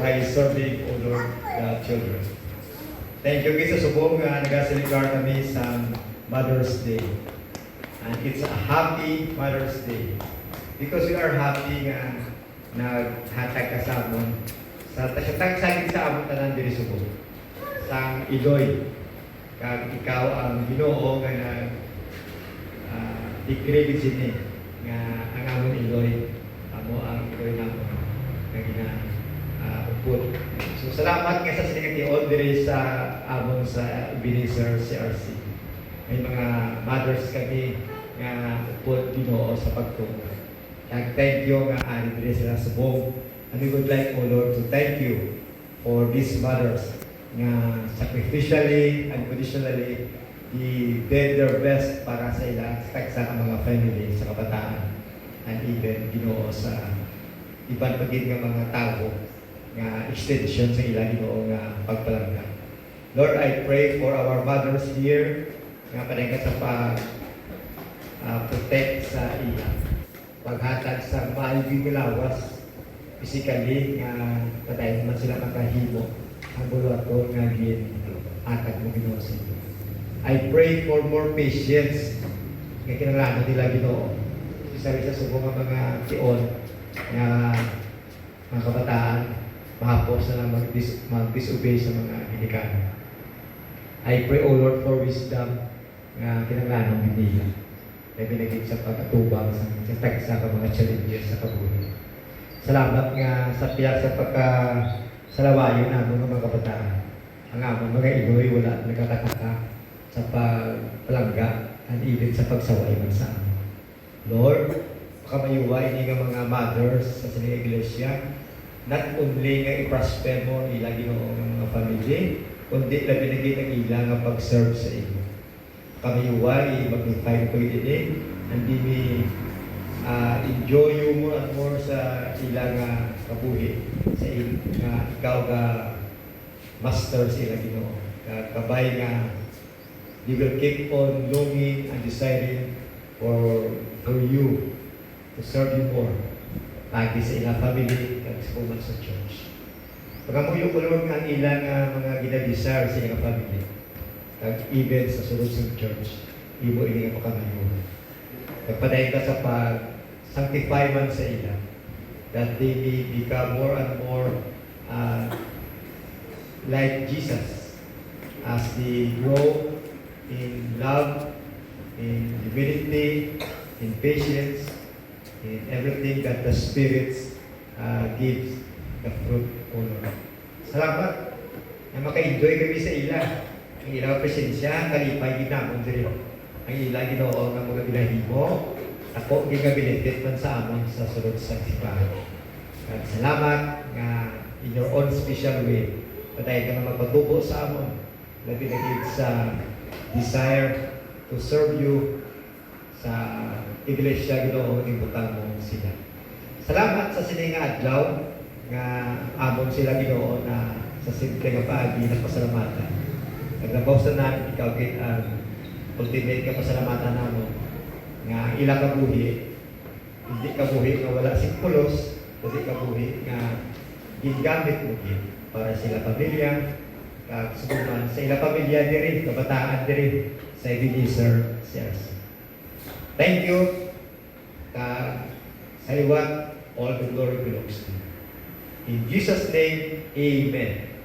how you serving all the children. Thank you guys sa subong nga nag-celebrate kami sa Mother's Day. And it's a happy Mother's Day. Because we are happy nga naghatag ka sa amon. Sa tagtag-sagit sa amon tanan diri subong. Sang Iloy. Kag ikaw ang Ginoo nga decree sini nga ang amon Iloy. Amo ang Iloy namo nga upod. So salamat nga sa siningat i-all diri sa amon sa Ebenezer CRC. May mga mothers kami nga upod Ginoo sa pagtuo. Kag thank you nga ari diri sila subong. And we would like, O Lord, to thank you for these mothers nga sacrificially and conditionally did their best para sa ilang sa mga family, sa kabataan, and even Ginoo sa ibang pagid nga mga tao nga extension sa ilang Ginoo nga pagpalangga. Lord, I pray for our mothers here nga panayka sa protect sa ilang paghatag sa maayong lawas physically nga padayon man sila makahimo ang bulaton nga hatag mo Ginoo sa inyo. I pray for more patience nga kinahanglan nila Ginoo. Isa sa subong nga mga tion nga mga kabataan mahapos na mag-disobey sa mga ginikanan. I pray, O Lord, for wisdom nga kinahanglan nila. Ay binigay sa pag-atubang sa tagsa ka mga challenges sa kabuhi. Salamat nga sa piyak sa pagkasalawayo namin ng mga kabataan. Ang among mga Iloy wala nagkakataka sa pagpalangga and even sa pagsaway man sa amin. Lord, makamayuwa ini nga mga mothers sa sining iglesia, not only nga i-prosper mo ila Ginoo ng mga family, kundi na binigay ang ila nga pag-serve sa inyo. Kamayuwa, i-magnify ko ini, and mi enjoy you more and more sa ilang kabuhi, sa nga ikaw ka master sa ilang Ginoo. Kabay nga you will keep on longing and desiring for you to serve you more lagi sa ilang family kag sa church. Pagamuyo ko Lord nga ang ilang mga ginadesire sa ilang family kag even sa sulod sa church imo ini nga pakamayo. Pagpadayon ka sa pag-sanctify man sa ilang that they may become more and more like Jesus as they grow in love, in humility, in patience, in everything that the Spirit gives the fruit o Lord. Salamat na maka-enjoy kami sa ila. Ang ilang presensya, kalipay ginamon diri. Ang ilang Ginoo nga mga binahimo, ako gigabilitit man sa amon sa sulod sa simbahan. At salamat nga in your own special way. Patay ka na magpatubo sa amon. Labi na sa desire to serve you sa iglesia Ginoo ibutang mo sila. Salamat sa sining nga adlaw nga amon sila Ginoo na sa simple nga paagi na pasalamatan. Naglabaw sa nan ikaw gid ang ultimate ka pasalamatan namo nga ilang kabuhi hindi kabuhi nga wala simpulos kundi kabuhi nga gigamit mo gid para sila pamilya kag subukan sa ilang pamilya diri kabataan diri sa Ebenezer CRC. Thank you. Sa liwat, all the glory belongs to you. In Jesus' name, Amen.